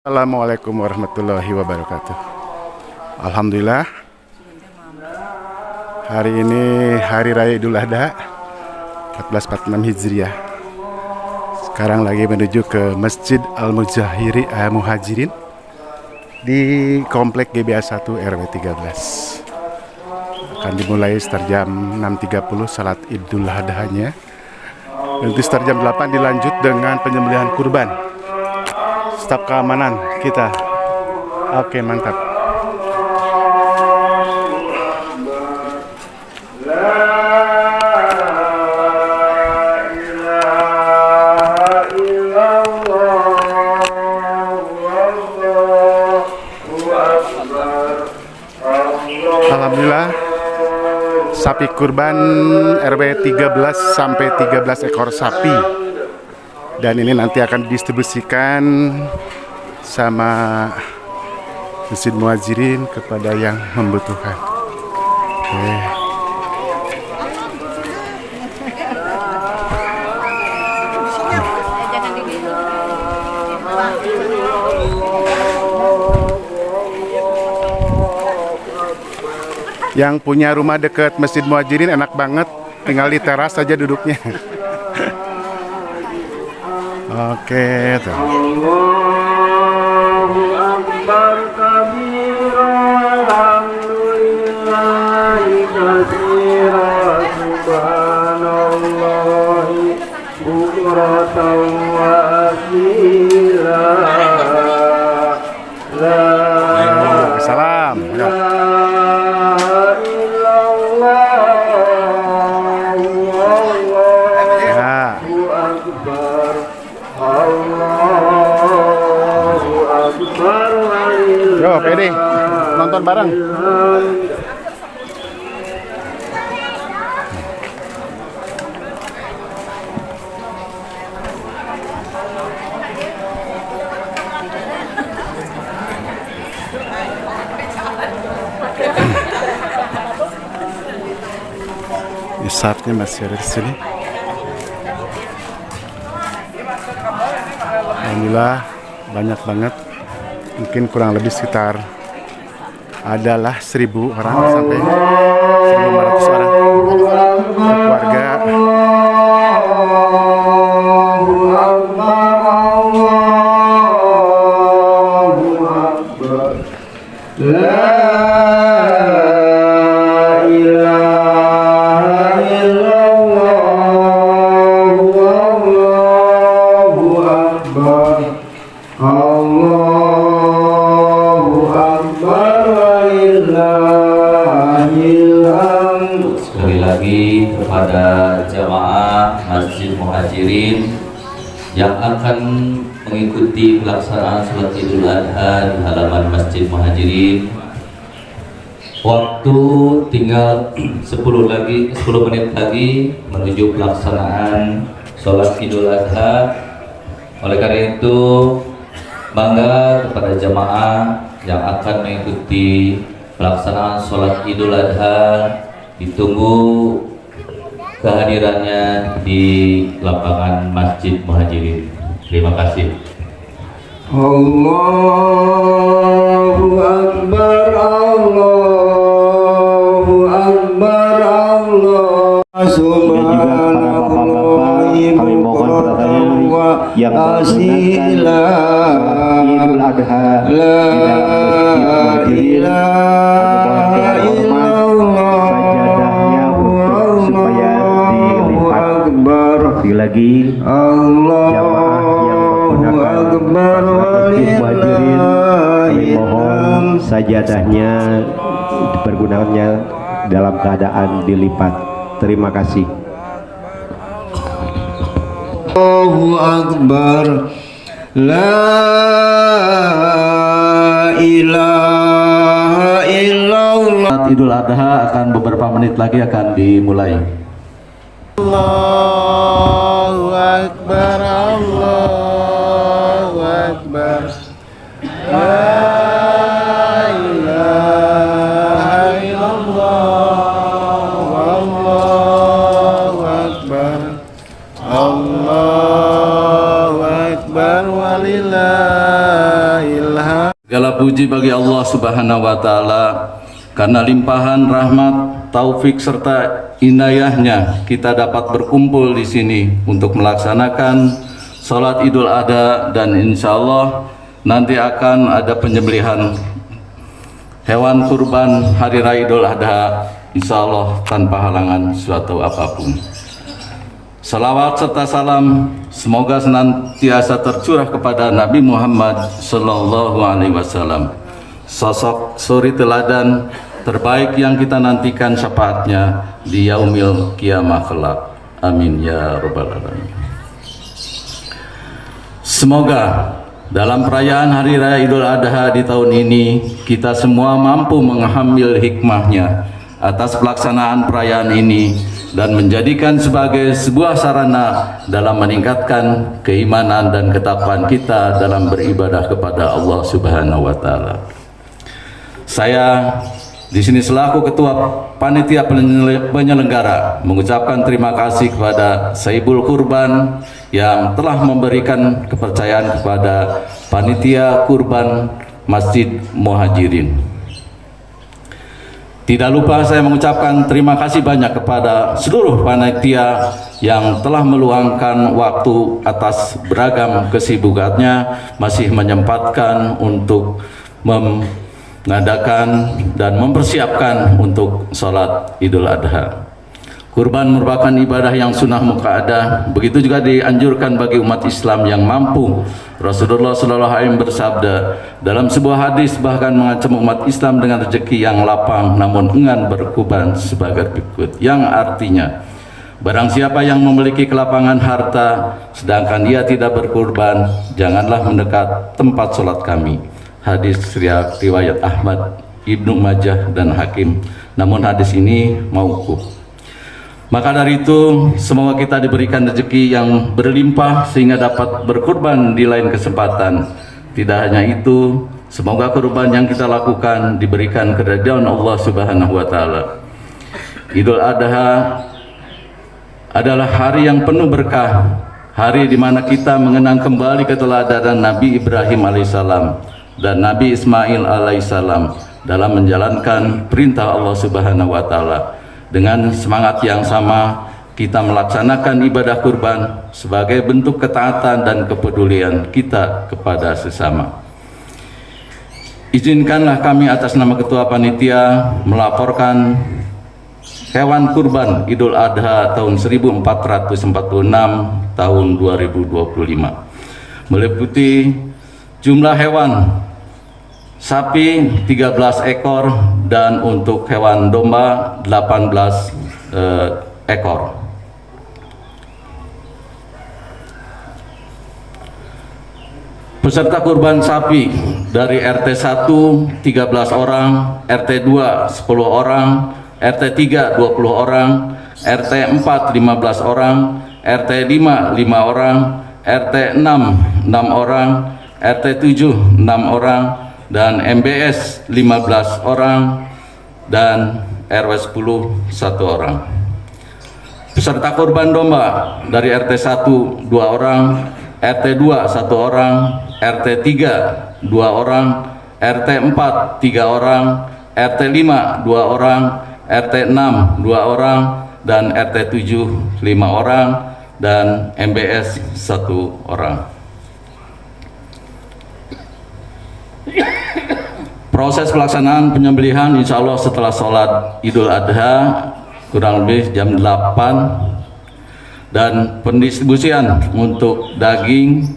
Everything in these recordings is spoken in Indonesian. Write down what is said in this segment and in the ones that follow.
Assalamualaikum warahmatullahi wabarakatuh. Alhamdulillah, hari ini Hari Raya Idul Adha 1446 Hijriah. Sekarang lagi menuju ke Masjid Muhajirin di Komplek GBA 1 RW 13. Akan dimulai sekitar jam 6.30 salat Idul Adha-nya. Nanti sekitar jam 8 dilanjut dengan penyembelihan kurban. Staf keamanan kita. Oke, mantap. Alhamdulillah, sapi kurban RW 13 sampai 13 ekor sapi. Dan ini nanti akan didistribusikan sama Masjid Muhajirin kepada yang membutuhkan. Oke. Yang punya rumah dekat Masjid Muhajirin enak banget, tinggal di teras saja duduknya. Oke, tuh. Allahu Akbar kabira, alhamdulillahi katsira, subhanallahi bukratan wa asila. Salam. Yo, pede nonton bareng. Isafnya masih ada di sini. Alhamdulillah banyak banget. Mungkin kurang lebih sekitar adalah 1.000 orang sampai 1.500 orang keluarga. Sekali lagi kepada jamaah Masjid Muhajirin yang akan mengikuti pelaksanaan sholat Idul Adha di halaman Masjid Muhajirin, waktu tinggal 10 menit lagi menuju pelaksanaan sholat Idul Adha. Oleh karena itu, bangga kepada jamaah yang akan mengikuti pelaksanaan sholat Idul Adha, ditunggu kehadirannya di lapangan Masjid Muhajirin. Terima kasih. Allahu Akbar, Allahu Akbar, Allah subhanallah, kami mohon perhatian yang asila Idul Adha la ilaha illallah, sajadahnya untuk supaya dilipat. Sekali lagi jamaah yang menggunakan Masjid Muhajirin, kami mohon sajadahnya dipergunakannya dalam keadaan dilipat. Terima kasih. Allahu Akbar, la ilaha illallah. Idul Adha akan beberapa menit lagi akan dimulai. Allahu Akbar, Allahu Akbar. La ilaha illallah, Allahu Akbar, Allahu Akbar walillahil puji bagi Allah Subhanahu wa taala karena limpahan rahmat, taufik serta inayahnya kita dapat berkumpul di sini untuk melaksanakan salat Idul Adha, dan insya Allah nanti akan ada penyembelihan hewan kurban hari raya Idul Adha, insya Allah tanpa halangan suatu apapun. Salawat serta salam semoga senantiasa tercurah kepada Nabi Muhammad Sallallahu Alaihi Wasallam, sosok suri teladan terbaik yang kita nantikan syafaatnya di yaumil kiamah kelak. Amin ya rabbal alamin. Semoga dalam perayaan Hari Raya Idul Adha di tahun ini kita semua mampu mengambil hikmahnya atas pelaksanaan perayaan ini dan menjadikan sebagai sebuah sarana dalam meningkatkan keimanan dan ketakwaan kita dalam beribadah kepada Allah Subhanahu wa taala. Saya di sini selaku ketua panitia penyelenggara mengucapkan terima kasih kepada Saibul Kurban yang telah memberikan kepercayaan kepada panitia kurban Masjid Muhajirin. Tidak lupa saya mengucapkan terima kasih banyak kepada seluruh panitia yang telah meluangkan waktu atas beragam kesibukannya masih menyempatkan untuk mengadakan dan mempersiapkan untuk sholat Idul Adha. Kurban merupakan ibadah yang sunnah muakkadah, begitu juga dianjurkan bagi umat Islam yang mampu. Rasulullah Sallallahu Alaihi Wasallam bersabda dalam sebuah hadis, bahkan mengancam umat Islam dengan rezeki yang lapang namun enggan berkurban sebagai berikut, yang artinya barang siapa yang memiliki kelapangan harta sedangkan ia tidak berkurban, janganlah mendekat tempat sholat kami. Hadis riwayat Ahmad, Ibnu Majah dan Hakim, namun hadis ini mauquf. Maka dari itu, semoga kita diberikan rezeki yang berlimpah sehingga dapat berkurban di lain kesempatan. Tidak hanya itu, semoga kurban yang kita lakukan diberikan keridhaan Allah Subhanahu wa taala. Idul Adha adalah hari yang penuh berkah, hari di mana kita mengenang kembali keteladanan Nabi Ibrahim alaihissalam dan Nabi Ismail alaihissalam dalam menjalankan perintah Allah Subhanahu wa taala. Dengan semangat yang sama, kita melaksanakan ibadah kurban sebagai bentuk ketaatan dan kepedulian kita kepada sesama. Izinkanlah kami atas nama Ketua Panitia melaporkan hewan kurban Idul Adha tahun 1446 tahun 2025. Meliputi jumlah hewan sapi 13 ekor dan untuk hewan domba 18 ekor. Peserta kurban sapi dari RT 1 13 orang, RT 2 10 orang, RT 3 20 orang, RT 4 15 orang, RT 5 5 orang, RT 6 6 orang, RT 7 6 orang, dan MBS 15 orang, dan RW 10 1 orang. Peserta kurban domba dari RT 1 2 orang, RT 2 1 orang, RT 3 2 orang, RT 4 3 orang, RT 5 2 orang, RT 6 2 orang, dan RT 7 5 orang, dan MBS 1 orang. Proses pelaksanaan penyembelihan insya Allah setelah sholat Idul Adha kurang lebih jam 8, dan pendistribusian untuk daging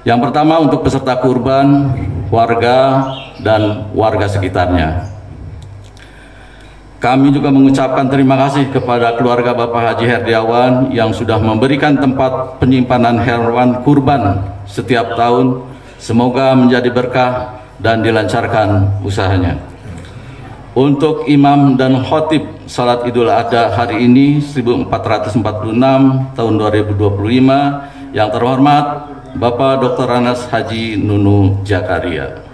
yang pertama untuk peserta kurban, warga, dan warga sekitarnya. Kami juga mengucapkan terima kasih kepada keluarga Bapak Haji Herdiawan yang sudah memberikan tempat penyimpanan hewan kurban setiap tahun. Semoga menjadi berkah dan dilancarkan usahanya. Untuk imam dan khotib salat Idul Adha hari ini 1446 tahun 2025 yang terhormat Bapak Dr. Anas Haji Nunu Jakaria.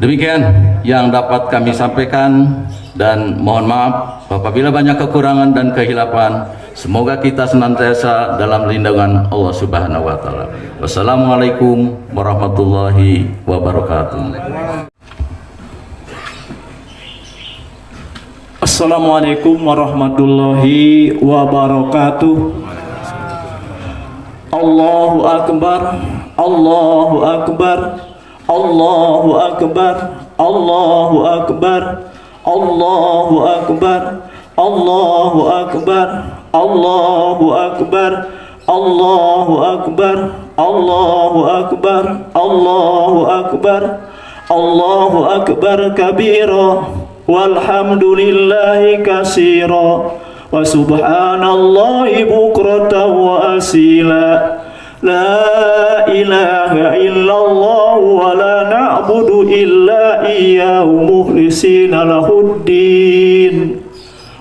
Demikian yang dapat kami sampaikan, dan mohon maaf apabila banyak kekurangan dan kehilapan. Semoga kita senantiasa dalam lindungan Allah Subhanahu wa taala. Wassalamualaikum warahmatullahi wabarakatuh. Assalamualaikum warahmatullahi wabarakatuh. Allahu akbar, Allahu akbar, Allahu akbar, Allahu akbar, Allahu akbar, Allahu akbar, Allahu akbar, Allahu akbar, Allahu akbar, Allahu akbar, Allahu akbar kabira, walhamdulillahi katsira, wa subhanallahi bukratan wa asila. La ilaha illallah wa la na'budu illa iyyahu mukhlisina lahuddin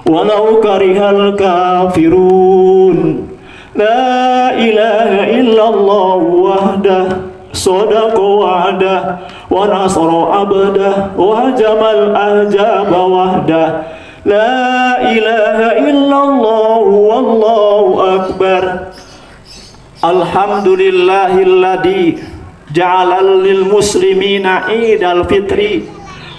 walau karihal kafirun. La ilaha illallah wahdah sadaqa wa'dah wa nasara abdah wa jamal ahjaba wahdah. La ilaha illallah wallahu akbar. Alhamdulillahilladzi ja'ala lil muslimina idal fitri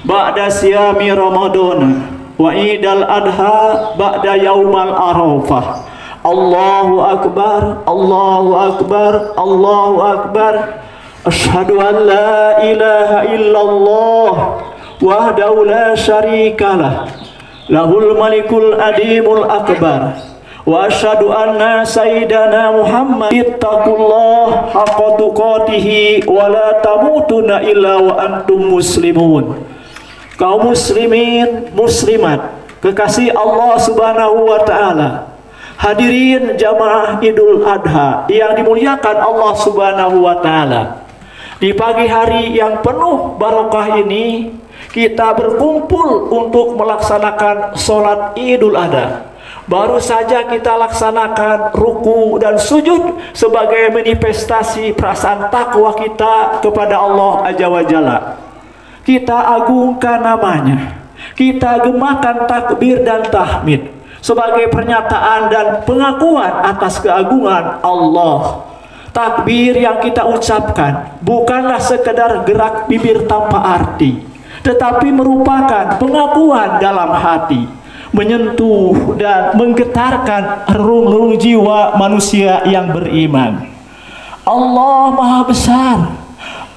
ba'da siyami Ramadan wa idal adha ba'da yaumal arafah. Allahu akbar, Allahu akbar, Allahu akbar. Asyhadu an la ilaha illallah wahdahu la syarikalah, lahul malikul adimul akbar. Wa asyhadu anna sayyidana Muhammad ittaqullah haqqa tuqatih wa la tamutunna illa wa antum muslimun. Kaum muslimin muslimat kekasih Allah Subhanahu wa taala, hadirin jamaah Idul Adha yang dimuliakan Allah Subhanahu wa taala. Di pagi hari yang penuh barokah ini kita berkumpul untuk melaksanakan sholat Idul Adha. Baru saja kita laksanakan ruku dan sujud sebagai manifestasi perasaan takwa kita kepada Allah Azza wa Jalla. Kita agungkan namanya, kita gemakan takbir dan tahmid sebagai pernyataan dan pengakuan atas keagungan Allah. Takbir yang kita ucapkan bukanlah sekedar gerak bibir tanpa arti, tetapi merupakan pengakuan dalam hati, menyentuh dan menggetarkan relung-relung jiwa manusia yang beriman. Allah Maha Besar,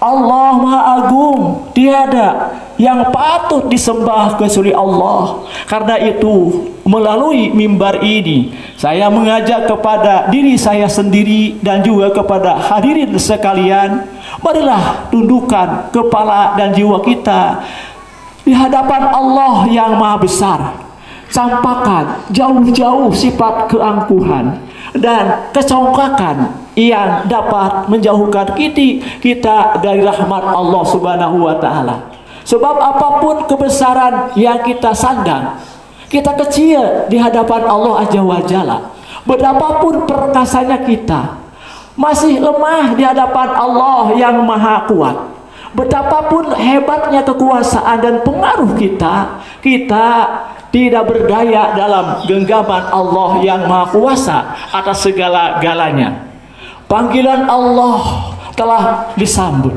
Allah Maha Agung, tiada yang patut disembah kecuali Allah. Karena itu, melalui mimbar ini saya mengajak kepada diri saya sendiri dan juga kepada hadirin sekalian, marilah tundukkan kepala dan jiwa kita di hadapan Allah yang Maha Besar. Campakkan jauh-jauh sifat keangkuhan dan kecongkakan yang dapat menjauhkan kita dari rahmat Allah Subhanahu wa taala. Sebab apapun kebesaran yang kita sandang, kita kecil di hadapan Allah Azza wa Jalla. Betapapun perkasanya kita, masih lemah di hadapan Allah yang Maha Kuat. Betapapun hebatnya kekuasaan dan pengaruh kita tidak berdaya dalam genggaman Allah yang Maha Kuasa atas segala-galanya. Panggilan Allah telah disambut.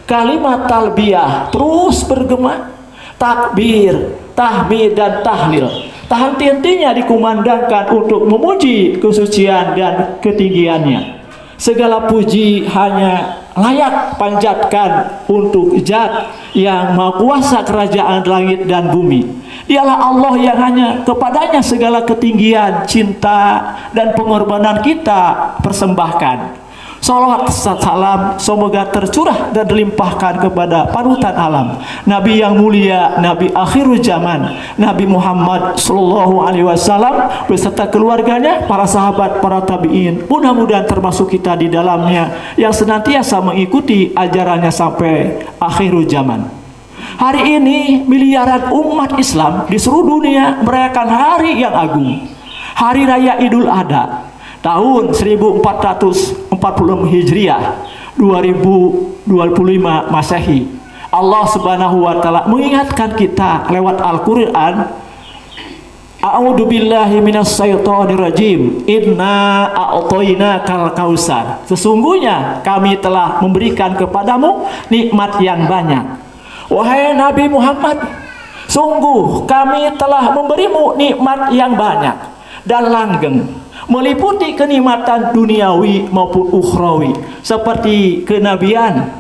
Kalimat talbiyah terus bergema. Takbir, tahmid dan tahlil tak henti-hentinya dikumandangkan untuk memuji kesucian dan ketinggiannya. Segala puji hanya layak panjatkan untuk Zat yang Maha Kuasa kerajaan langit dan bumi. Dialah Allah yang hanya kepadanya segala ketinggian, cinta dan pengorbanan kita persembahkan. Salawat salam semoga tercurah dan dilimpahkan kepada panutan alam, Nabi yang mulia, Nabi akhirul zaman, Nabi Muhammad sallallahu alaihi wasallam beserta keluarganya, para sahabat, para tabi'in. Mudah-mudahan termasuk kita di dalamnya yang senantiasa mengikuti ajarannya sampai akhirul zaman. Hari ini miliaran umat Islam di seluruh dunia merayakan hari yang agung, Hari Raya Idul Adha tahun 1446 Hijriah, 2025 Masehi. Allah Subhanahu wa taala mengingatkan kita lewat Al-Qur'an, A'udzu billahi minas syaitonir rajim. Inna a'tainakal kausar. Sesungguhnya kami telah memberikan kepadamu nikmat yang banyak. Wahai Nabi Muhammad, sungguh kami telah memberimu nikmat yang banyak dan langgeng, meliputi kenikmatan duniawi maupun ukhrawi, seperti kenabian,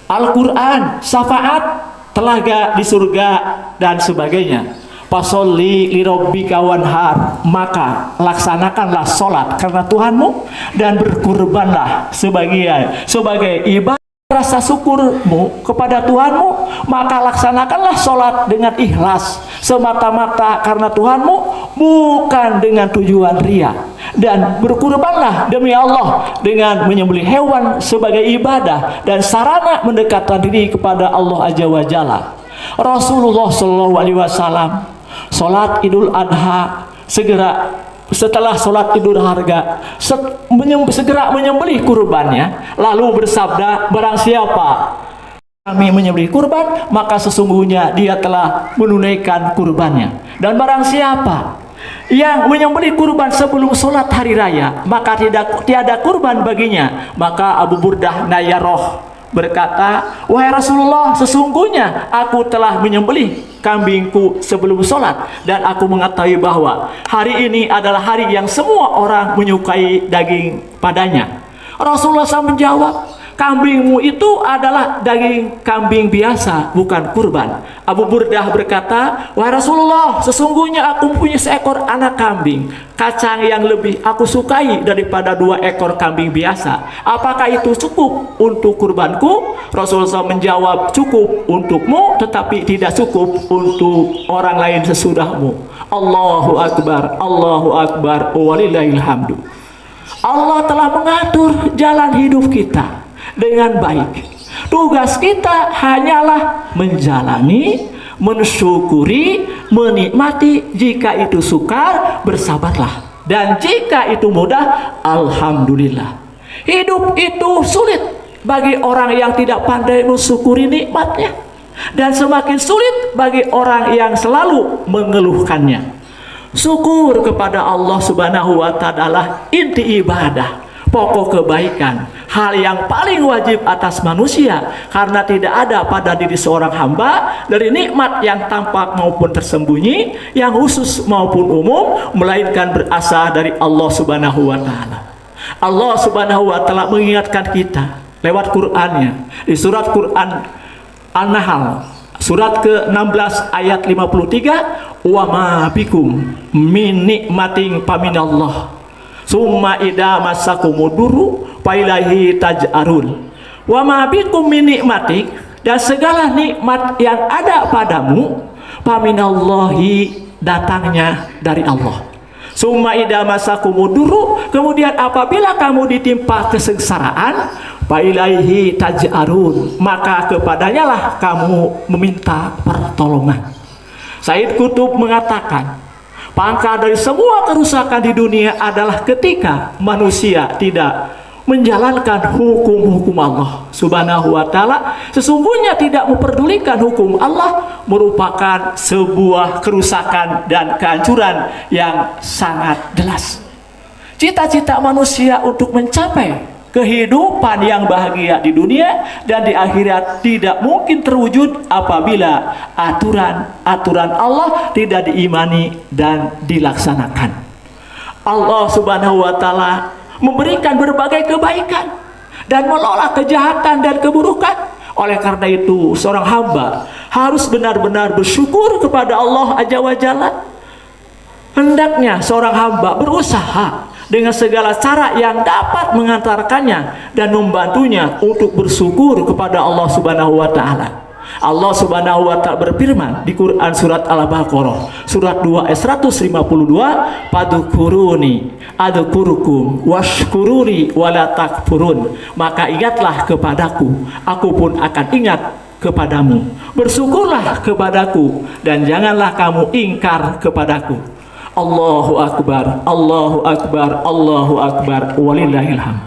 Al-Quran, syafaat, telaga di surga, dan sebagainya. Fasolli lirabbika wanhar, maka laksanakanlah sholat karena Tuhanmu dan berkurbanlah sebagai ibadah rasa syukurmu kepada Tuhanmu, maka laksanakanlah sholat dengan ikhlas semata-mata karena Tuhanmu, bukan dengan tujuan ria, dan berkurbanlah demi Allah dengan menyembelih hewan sebagai ibadah dan sarana mendekatkan diri kepada Allah Azza wa Jalla. Rasulullah Shallallahu Alaihi Wasallam sholat Idul Adha, setelah sholat Idul Harga segera menyembelih kurbannya, lalu bersabda, barang siapa kami menyembelih kurban, maka sesungguhnya dia telah menunaikan kurbannya, dan barang siapa yang menyembelih kurban sebelum sholat hari raya, maka tiada kurban baginya. Maka Abu Burdah Nayaroh berkata, wahai Rasulullah, sesungguhnya aku telah menyembelih kambingku sebelum sholat, dan aku mengetahui bahwa hari ini adalah hari yang semua orang menyukai daging padanya. Rasulullah SAW menjawab, kambingmu itu adalah daging kambing biasa, bukan kurban. Abu Burdah berkata, wahai Rasulullah, sesungguhnya aku punya seekor anak kambing, kacang yang lebih aku sukai daripada 2 ekor kambing biasa. Apakah itu cukup untuk kurbanku? Rasulullah SAW menjawab, cukup untukmu, tetapi tidak cukup untuk orang lain sesudahmu. Allahu Akbar, Allahu Akbar, walillahil hamdu. Allah telah mengatur jalan hidup kita dengan baik. Tugas kita hanyalah menjalani, mensyukuri, menikmati. Jika itu sukar, bersabarlah, dan jika itu mudah, alhamdulillah. Hidup itu sulit bagi orang yang tidak pandai mensyukuri nikmatnya, dan semakin sulit bagi orang yang selalu mengeluhkannya. Syukur kepada Allah Subhanahu wa ta'ala inti ibadah, pokok kebaikan, hal yang paling wajib atas manusia, karena tidak ada pada diri seorang hamba dari nikmat yang tampak maupun tersembunyi, yang khusus maupun umum, melainkan berasal dari Allah Subhanahu wa ta'ala. Allah Subhanahu wa ta'ala mengingatkan kita lewat Qur'annya di surat Qur'an An-Nahl surat ke-16 ayat 53, wa ma bikum min nikmatin paminallah summa idza masakumuduru failahi taj'arun. Wa ma bikum min nikmatik, dan segala nikmat yang ada padamu, paminallahi, datangnya dari Allah. Summa idza masakumuduru, kemudian apabila kamu ditimpa kesengsaraan, failahi taj'arun, maka kepadanya lah kamu meminta pertolongan. Said Qutb mengatakan, pangkal dari semua kerusakan di dunia adalah ketika manusia tidak menjalankan hukum-hukum Allah Subhanahu wa ta'ala. Sesungguhnya tidak memperdulikan hukum Allah merupakan sebuah kerusakan dan kehancuran yang sangat jelas. Cita-cita manusia untuk mencapai kehidupan yang bahagia di dunia dan di akhirat tidak mungkin terwujud apabila aturan-aturan Allah tidak diimani dan dilaksanakan. Allah Subhanahu wa ta'ala memberikan berbagai kebaikan dan menolak kejahatan dan keburukan. Oleh karena itu, seorang hamba harus benar-benar bersyukur kepada Allah Azza wa Jalla. Hendaknya seorang hamba berusaha dengan segala cara yang dapat mengantarkannya dan membantunya untuk bersyukur kepada Allah Subhanahu wa ta'ala. Allah Subhanahu wa ta'ala berfirman di Quran surat Al-Baqarah surat 2 ayat 152, "Fadhkuruni adzkurukum washkuruni wala takfurun." Maka ingatlah kepadaku, aku pun akan ingat kepadamu. Bersyukurlah kepadaku dan janganlah kamu ingkar kepadaku. Allahu Akbar, Allahu Akbar, Allahu Akbar, walillahil hamd.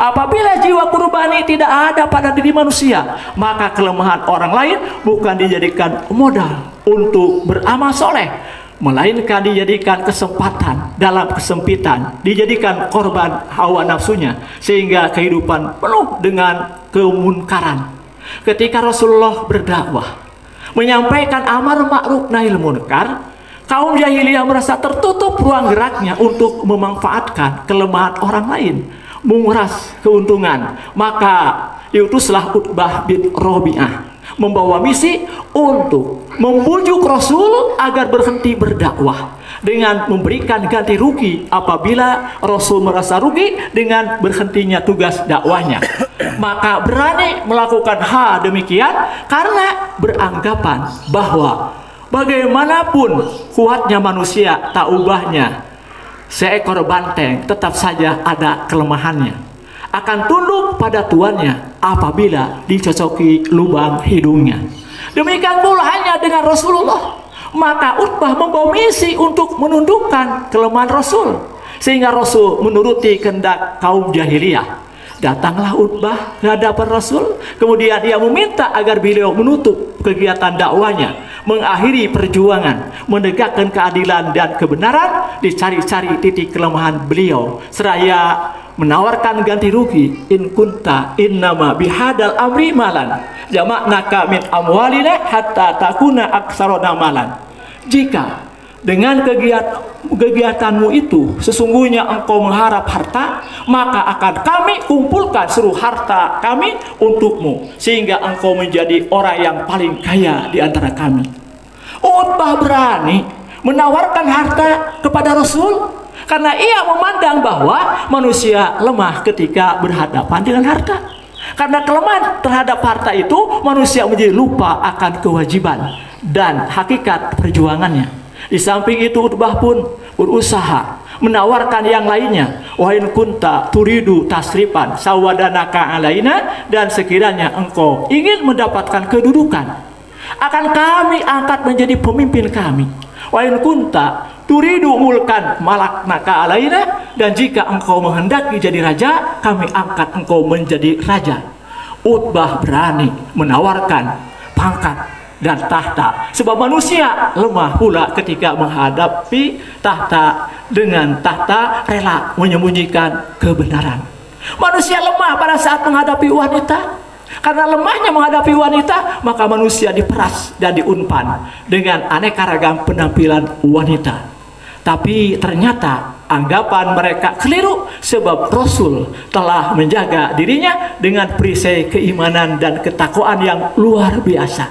Apabila jiwa kurbani tidak ada pada diri manusia, maka kelemahan orang lain bukan dijadikan modal untuk beramal soleh, melainkan dijadikan kesempatan dalam kesempitan, dijadikan korban hawa nafsunya, sehingga kehidupan penuh dengan kemunkaran. Ketika Rasulullah berdakwah, menyampaikan amar ma'ruf nahi munkar, kaum jahiliyah merasa tertutup ruang geraknya untuk memanfaatkan kelemahan orang lain, menguras keuntungan. Maka diutuslah Utbah bin Rabi'ah membawa misi untuk membujuk Rasul agar berhenti berdakwah dengan memberikan ganti rugi apabila Rasul merasa rugi dengan berhentinya tugas dakwahnya. Maka berani melakukan hal demikian karena beranggapan bahwa bagaimanapun kuatnya manusia, tak ubahnya seekor banteng tetap saja ada kelemahannya, akan tunduk pada tuannya apabila dicocoki lubang hidungnya. Demikian pula hanya dengan Rasulullah. Maka Utbah membawa misi untuk menundukkan kelemahan Rasul, sehingga Rasul menuruti kehendak kaum jahiliyah. Datanglah Utbah ke hadapan Rasul, kemudian ia meminta agar beliau menutup kegiatan dakwanya, mengakhiri perjuangan, menegakkan keadilan dan kebenaran, dicari-cari titik kelemahan beliau, seraya menawarkan ganti rugi. In kunta innama bihadal amri malan jamaknaka min amwalina hatta takuna aksarona malan. Jika dengan kegiatanmu itu sesungguhnya engkau mengharap harta, maka akan kami kumpulkan seluruh harta kami untukmu, sehingga engkau menjadi orang yang paling kaya di antara kami. Utbah berani menawarkan harta kepada Rasul karena ia memandang bahwa manusia lemah ketika berhadapan dengan harta. Karena kelemahan terhadap harta itu, manusia menjadi lupa akan kewajiban dan hakikat perjuangannya. Di samping itu Utbah pun berusaha menawarkan yang lainnya. Wa in kunta turidu tasrifan sawadanaka alaina, dan sekiranya engkau ingin mendapatkan kedudukan, akan kami angkat menjadi pemimpin kami. Wa in kunta turidu mulkan malaknaka alaina, dan jika engkau menghendaki jadi raja, kami angkat engkau menjadi raja. Utbah berani menawarkan pangkat dan tahta, sebab manusia lemah pula ketika menghadapi tahta. Dengan tahta rela menyembunyikan kebenaran. Manusia lemah pada saat menghadapi wanita. Karena lemahnya menghadapi wanita, maka manusia diperas dan diumpan dengan aneka ragam penampilan wanita. Tapi ternyata anggapan mereka keliru, sebab Rasul telah menjaga dirinya dengan perisai keimanan dan ketakwaan yang luar biasa,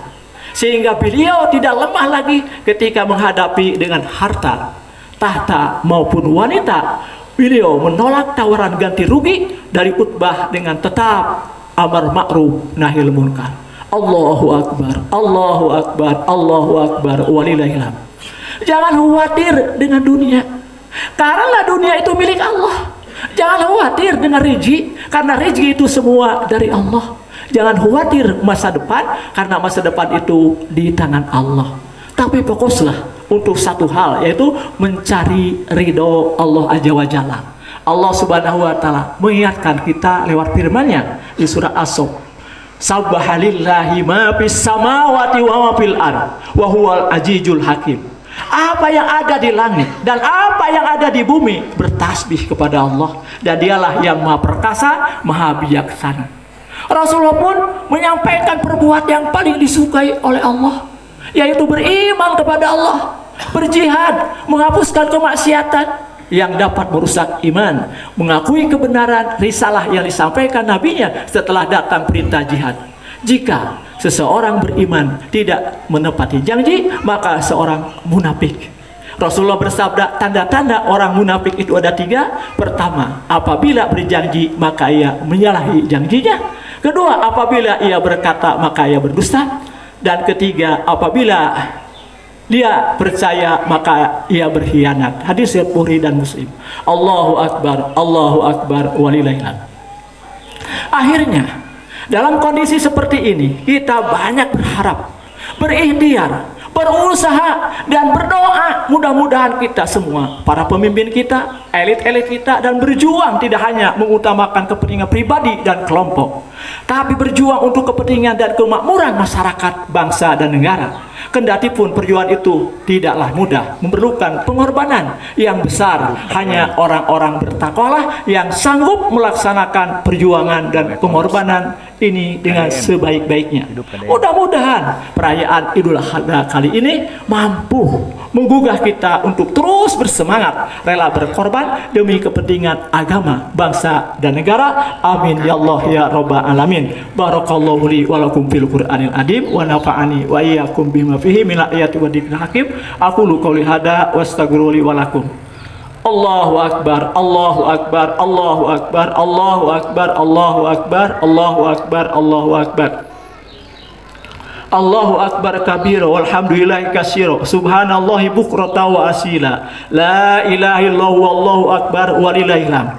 sehingga beliau tidak lemah lagi ketika menghadapi dengan harta, tahta maupun wanita. Beliau menolak tawaran ganti rugi dari Utbah dengan tetap amar ma'ruf nahi munkar. Allahu akbar, Allahu akbar, Allahu akbar, walillahil hamd. Jangan khawatir dengan dunia, karena dunia itu milik Allah. Jangan khawatir dengan rezeki, karena rezeki itu semua dari Allah. Jangan khawatir masa depan, karena masa depan itu di tangan Allah. Tapi fokuslah untuk satu hal, yaitu mencari ridho Allah Azza wa Jalla. Allah Subhanahu wa taala mengingatkan kita lewat firman-Nya di surah As-Saff. Subhanallahi ma fis samawati wa ma fil ard wa huwal azizul hakim. Apa yang ada di langit dan apa yang ada di bumi bertasbih kepada Allah, dan dialah yang maha perkasa, maha bijaksana. Rasulullah pun menyampaikan perbuatan yang paling disukai oleh Allah, yaitu beriman kepada Allah, berjihad, menghapuskan kemaksiatan yang dapat merusak iman, mengakui kebenaran risalah yang disampaikan nabinya setelah datang perintah jihad. Jika seseorang beriman tidak menepati janji, maka seorang munafik. Rasulullah bersabda, tanda-tanda orang munafik itu ada 3. Pertama, apabila berjanji maka ia menyalahi janjinya. Kedua, apabila ia berkata maka ia berdusta. Dan ketiga, apabila dia percaya maka ia berkhianat. Hadis riwayat Bukhari dan Muslim. Allahu akbar, Allahu akbar, walillahil hamd. Akhirnya, dalam kondisi seperti ini, kita banyak berharap, berikhtiar, berusaha dan berdoa. Mudah-mudahan kita semua, para pemimpin kita, elit-elit kita, dan berjuang tidak hanya mengutamakan kepentingan pribadi dan kelompok, tapi berjuang untuk kepentingan dan kemakmuran masyarakat, bangsa, dan negara. Kendati pun perjuangan itu tidaklah mudah, memerlukan pengorbanan yang besar. Hanya orang-orang bertakwalah yang sanggup melaksanakan perjuangan dan pengorbanan ini dengan sebaik-baiknya. Mudah-mudahan perayaan Idul Adha kali ini mampu menggugah kita untuk terus bersemangat, rela berkorban demi kepentingan agama, bangsa, dan negara. Amin ya Allah ya Rabbal Alamin. Barakallahu li wa lakum fil Qur'anil Adim wa nafa'ani wa iyyakum bima fihi min ayati wa dzikril hakim. Aqulu qouli hadza wa astaghfiru li wa lakum. Allahu akbar, Allahu akbar, Allahu akbar, Allahu akbar, Allahu akbar, Allahu akbar, Allahu akbar. Allahu akbar kabira walhamdulillahi katsira subhanallahi bukrata wa asila la ilaha illallah wallahu akbar walillahil hamd.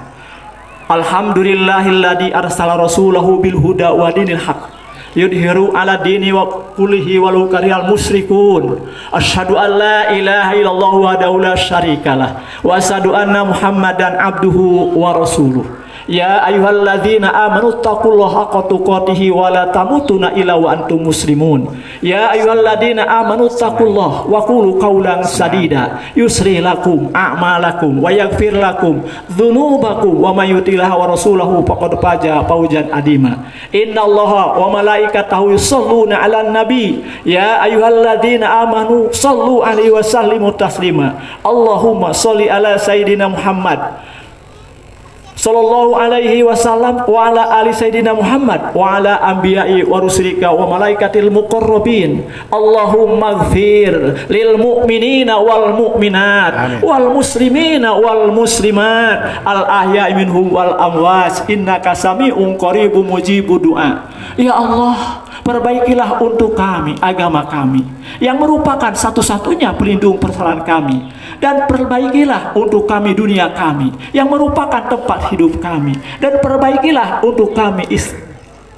Alhamdulillahilladzi arsala rasulahu bil huda wa dinil haq yudhiru ala dini wa kullihi walau karihal musyrikun. Asyhadu an la ilaha illallah wahdahu la syarikalah wa asyhadu anna muhammadan abduhu wa rasuluh. Ya ayyuhalladzina amanu taqullaha haqqa tuqatih wa la tamutunna illa wa antum muslimun. Ya ayyuhalladzina amanu taqullaha wa qulu qawlan sadida yusri lakum a'malakum wa yaghfir lakum dzunubakum wa may yuti'illah wa rasulahu faqad faza fawzan adima. Innallaha wa malaikatahu yusholluna 'alan nabi ya ayyuhalladzina amanu shallu 'alaihi wa sallimu taslima. Allahumma sholli ala sayidina Muhammad sallallahu alaihi wasallam wa ala ali sayyidina Muhammad wa ala anbiya'i wa rusulika wa malaikatil muqarrabin. Allahumma ighfir lil mu'minina wal mu'minat wal muslimina wal muslimat al ahya'i minhum wal amwas innaka sami'un qaribun mujibud du'a. Ya Allah, perbaikilah untuk kami agama kami yang merupakan satu-satunya pelindung persoalan kami, dan perbaikilah untuk kami dunia kami yang merupakan tempat hidup kami, dan perbaikilah untuk kami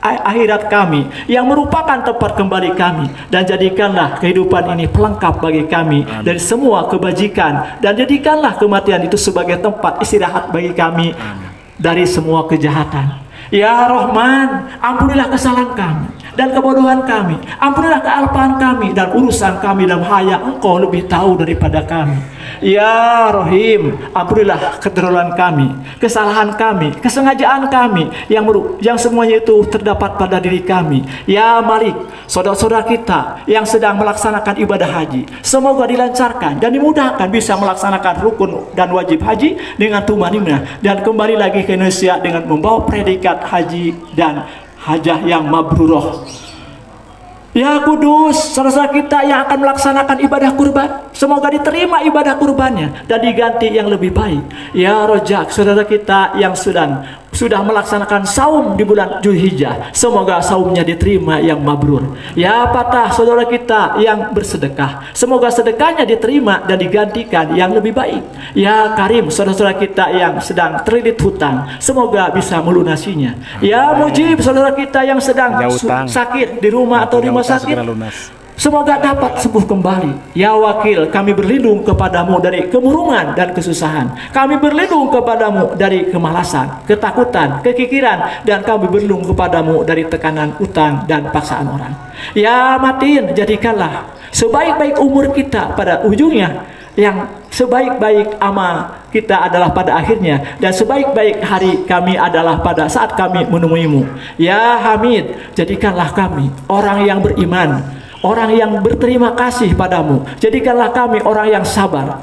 akhirat kami yang merupakan tempat kembali kami, dan jadikanlah kehidupan ini pelengkap bagi kami dari semua kebajikan, dan jadikanlah kematian itu sebagai tempat istirahat bagi kami dari semua kejahatan. Ya Rahman, ampunilah kesalahan kami dan kebodohan kami, ampunilah kealpaan kami dan urusan kami dalam hal yang Engkau lebih tahu daripada kami. Ya Rahim, ampunilah keterlaluan kami, kesalahan kami, kesengajaan kami yang semuanya itu terdapat pada diri kami. Ya Malik, saudara-saudara kita yang sedang melaksanakan ibadah haji, semoga dilancarkan dan dimudahkan bisa melaksanakan rukun dan wajib haji dengan tumanimah dan kembali lagi ke Indonesia dengan membawa predikat haji dan hajah yang mabrurah. Ya Kudus, saudara kita yang akan melaksanakan ibadah kurban, semoga diterima ibadah kurbannya dan diganti yang lebih baik. Ya Rojak, saudara kita yang sudah melaksanakan saum di bulan Dzulhijjah, semoga saumnya diterima yang mabrur. Ya Patah, saudara kita yang bersedekah, semoga sedekahnya diterima dan digantikan yang lebih baik. Ya Karim, saudara-saudara kita yang sedang terlilit hutang, semoga bisa melunasinya. Ya Mujib, saudara kita yang sedang sakit di rumah atau di rumah sakit, semoga dapat sembuh kembali. Ya Wakil, kami berlindung kepadamu dari kemurungan dan kesusahan. Kami berlindung kepadamu dari kemalasan, ketakutan, kekikiran, dan kami berlindung kepadamu dari tekanan utang dan paksaan orang. Ya Matin, jadikanlah sebaik-baik umur kita pada ujungnya, yang sebaik-baik amal kita adalah pada akhirnya, dan sebaik-baik hari kami adalah pada saat kami menemuimu. Ya Hamid, jadikanlah kami orang yang beriman, orang yang berterima kasih padamu. Jadikanlah kami orang yang sabar.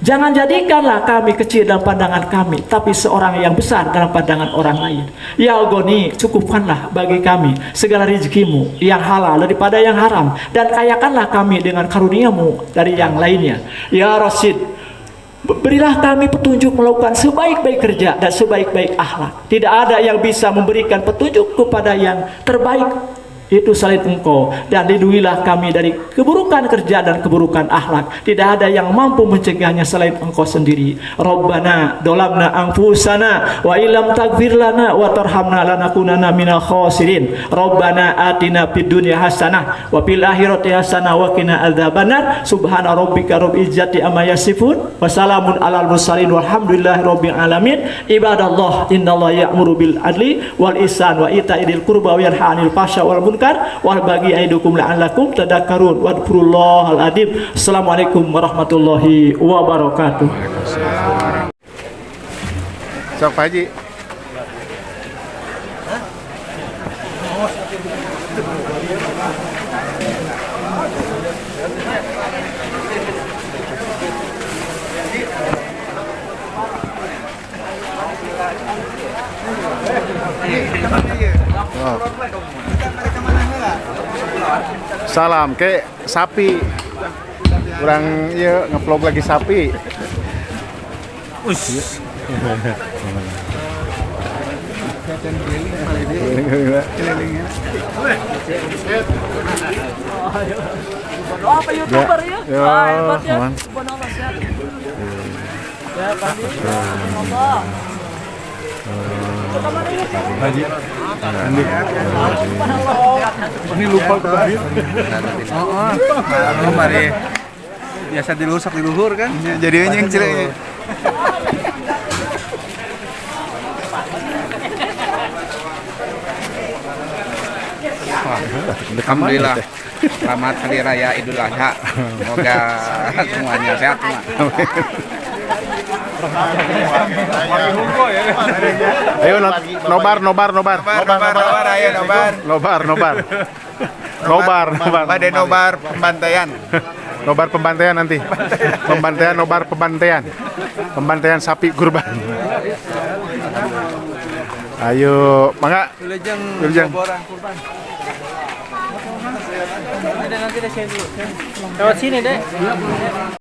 Jangan jadikanlah kami kecil dalam pandangan kami, tapi seorang yang besar dalam pandangan orang lain. Ya Goni, cukupkanlah bagi kami segala rezekimu yang halal daripada yang haram, dan kayakanlah kami dengan karuniamu dari yang lainnya. Ya Rasid, berilah kami petunjuk melakukan sebaik-baik kerja dan sebaik-baik akhlak. Tidak ada yang bisa memberikan petunjuk kepada yang terbaik itu selain Engkau, dan lindungilah kami dari keburukan kerja dan keburukan akhlak. Tidak ada yang mampu mencegahnya selain Engkau sendiri. Rabbana dolamna anfusana wa illam taghfir lana wa tarhamna lanakunanna minal khasirin. Rabbana atina fid dunya hasanah wa fil akhirati hasanah wa qina adzabannar. Subhana rabbika rabbil izzati amma yasifun wa salamun alal mursalin walhamdulillahi rabbil alamin. Ibadallah, innallaha ya'muru bil adli wal ihsan wa ita'i dzil qurba wa yanha 'anil fahsya'i wal munkar wal bagi aidukum la'allakum tadakkarun wadhkurullahal adzim. Assalamualaikum warahmatullahi wabarakatuh. Sok Pak Haji. Oh. Salam ke sapi. Kurang ya ngevlog lagi sapi. Apa YouTuber ya? Hebat ya. Aman. Subhanallah sehat. Ya, Pandi. Allah. Haji. Ini lupa tadi. Mari. Biasa dilusak di luhur kan? Jadi yang cilik. Alhamdulillah. Selamat Hari Raya Idul Adha. Semoga semuanya sehat semua. Ayo nobar. Ayo nobar. Pada nobar pembantaian. Nobar pembantaian nanti. Pembantaian sapi kurban. Ayo, mangga. Wilujeng. Lewat sini, Dek.